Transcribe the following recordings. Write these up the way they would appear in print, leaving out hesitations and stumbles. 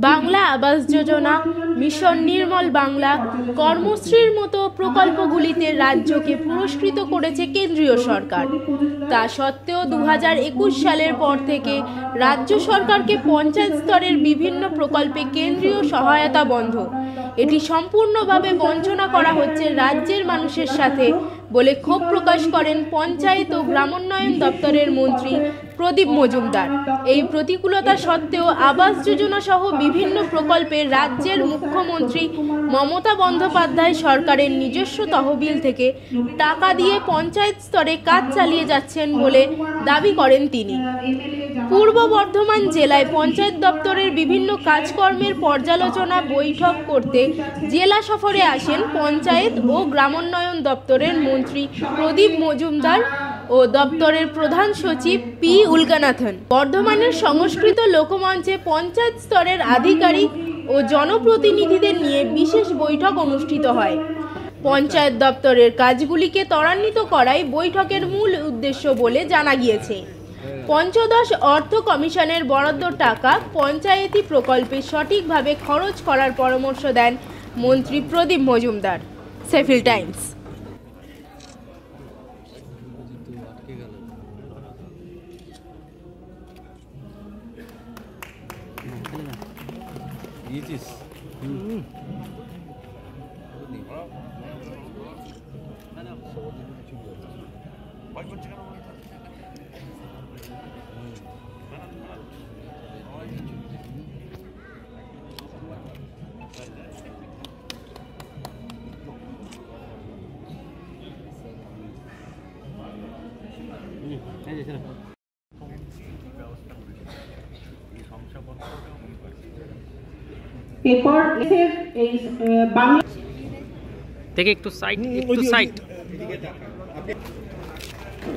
Bangla Awas Yojana, mission Nirmal Bangla, কর্মশ্রীর মতো প্রকল্পগুলিতে রাজ্যকে পুরস্কৃত করেছে কেন্দ্রীয় সরকার। তা সত্ত্বেও 2021 সালের পর থেকে রাজ্য সরকারকে পঞ্চায়েত স্তরের বিভিন্ন প্রকল্পে কেন্দ্রীয় সহায়তা বন্ধ। এটি সম্পূর্ণভাবে বঞ্চনা করা হচ্ছে রাজ্যের মানুষের সাথে বলে ক্ষোভ প্রকাশ করেন পঞ্চায়েত ও গ্রামোন্নয়ন দপ্তরের মন্ত্রী প্রদীপ মজুমদার। এই প্রতিকূলতা সত্ত্বেও আবাস যোজনা সহ বিভিন্ন প্রকল্পে রাজ্যের মুখ্যমন্ত্রী মমতা বন্দ্যোপাধ্যায় সরকারের নিজস্ব তহবিল থেকে টাকা দিয়ে পঞ্চায়েত স্তরে কাজ চালিয়ে যাচ্ছেন বলে দাবি করেন তিনি। পূর্ব বর্ধমান জেলায় পঞ্চায়েত দপ্তরের বিভিন্ন কাজকর্মের পর্যালোচনা বৈঠক করতে জেলা সফরে আসেন পঞ্চায়েত ও গ্রামোন্নয়ন দপ্তরের মন্ত্রী প্রদীপ মজুমদার ও দপ্তরের প্রধান সচিব পি উলগানাথন। বর্ধমানের সংস্কৃত লোকমঞ্চে পঞ্চায়েত স্তরের আধিকারিক ও জনপ্রতিনিধিদের নিয়ে বিশেষ বৈঠক অনুষ্ঠিত হয়। পঞ্চায়েত দপ্তরের কাজগুলিকে ত্বরান্বিত করাই বৈঠকের মূল উদ্দেশ্য বলে জানা গিয়েছে। পঞ্চদশ অর্থ কমিশনের বরাদ্দ টাকা পঞ্চায়েতি প্রকল্পে সঠিকভাবে খরচ করার পরামর্শ দেন মন্ত্রী প্রদীপ মজুমদার। Sheffield Times. এরপর বাংলা থেকে একটু সাইড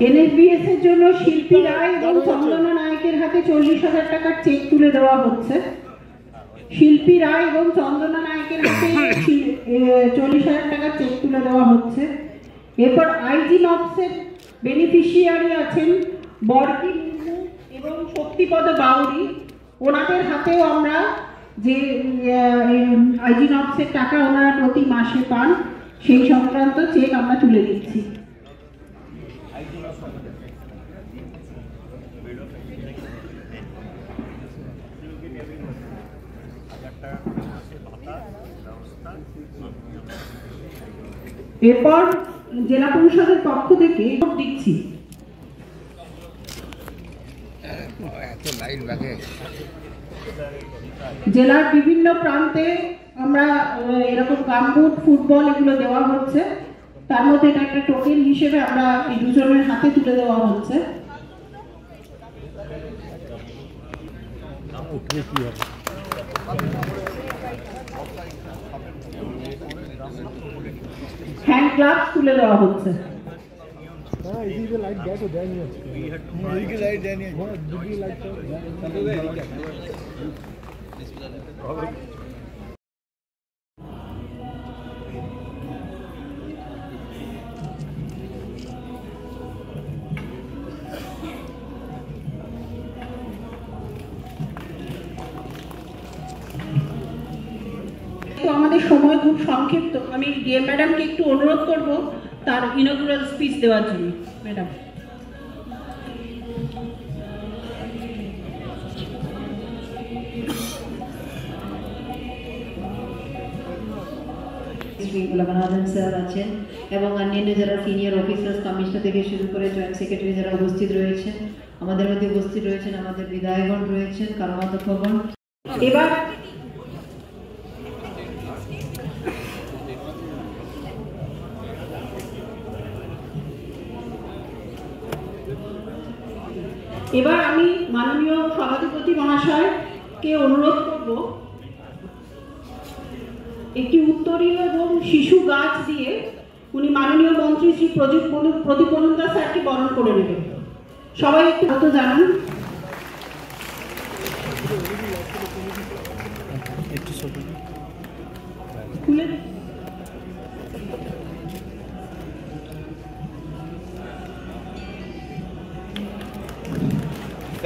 এনএসবিএস এর জন্য শিল্পী রায় এবং চন্দনা নায়কের হাতে 40,000 টাকার চেক তুলে দেওয়া হচ্ছে। শিল্পী রায় এবং চন্দনা নায়কের হাতে 40,000 টাকার চেক তুলে দেওয়া হচ্ছে। এরপর আইজি নবসের বেনিফিশিয়ারি আছেন বরকি মুর্মু এবং শক্তিপদ বাউরি, ওনাদের হাতেও আমরা যে আইজি নবসের টাকা ওনারা প্রতি মাসে পান সেই সংক্রান্ত চেক আমরা তুলে দিচ্ছি। এরপর জেলা পরিষদের পক্ষ থেকে দিচ্ছি। জেলার বিভিন্ন প্রান্তে আমরা এরকম গামবুট, ফুটবল এগুলো দেওয়া হচ্ছে। তার মধ্যে এটা একটা টোকেন হিসেবে আমরা এই দুজনের হাতে তুলে দেওয়া হচ্ছে। হ্যান্ড গ্লাভস তুলে দেওয়া হচ্ছে। আমাদের সময় খুব সংক্ষিপ্ত, আমি ডিএম ম্যাডামকে একটু অনুরোধ করব তার ইনঅগুরাল স্পিচ দেওয়ার জন্য। ম্যাডাম। উলগানাথন স্যার আছেন এবং অন্যান্য যারা সিনিয়র অফিসার্স, কমিশনার থেকে শুরু করে জয়েন্ট সেক্রেটারি যারা উপস্থিত রয়েছেন, আমাদের মধ্যে উপস্থিত রয়েছেন আমাদের বিধায়কগণ রয়েছেন, কর্মাধ্যক্ষগণ। এবার আমি মাননীয় সভাধিপতি মহাশয়কে অনুরোধ করব একটি উত্তরীয় এবং শিশু গাছ দিয়ে উনি মাননীয় মন্ত্রী শ্রী প্রদীপ মজুমদার স্যারকে বরণ করে নেবেন। সবাই একটু কত জানান।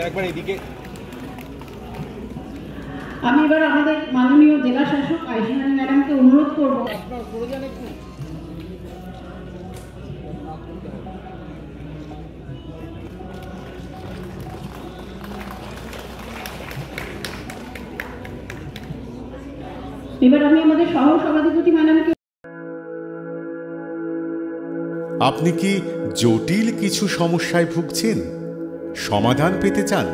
একবার এদিকে আমি এবার আমাদের মাননীয় জেলা শাসক আইসিরানী ম্যাডামকে অনুরোধ করব এবার আমি আমাদের সহ সভাধিপতি ম্যাডামকে। আপনি কি জটিল কিছু সমস্যায় ভুগছেন, সমাধান পেতে চান?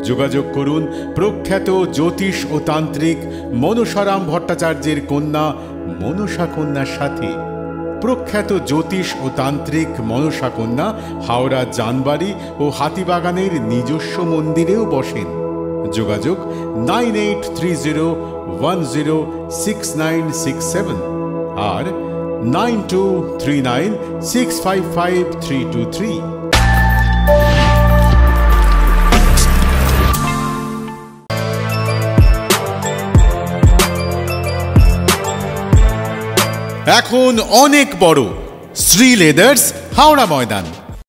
যোগাযোগ করুন প্রখ্যাত জ্যোতিষ ও তান্ত্রিক মনসারাম ভট্টাচার্যের কন্যা মনসা কন্যার সাথে। প্রখ্যাত জ্যোতিষ ও তান্ত্রিক মনসা কন্যা হাওড়া জানবাড়ি ও হাতিবাগানের নিজস্ব মন্দিরেও বসেন। যোগাযোগ 9830106967 আর 9239655323। এখন অনেক বড় শ্রী লেদার্স হাওড়া ময়দান।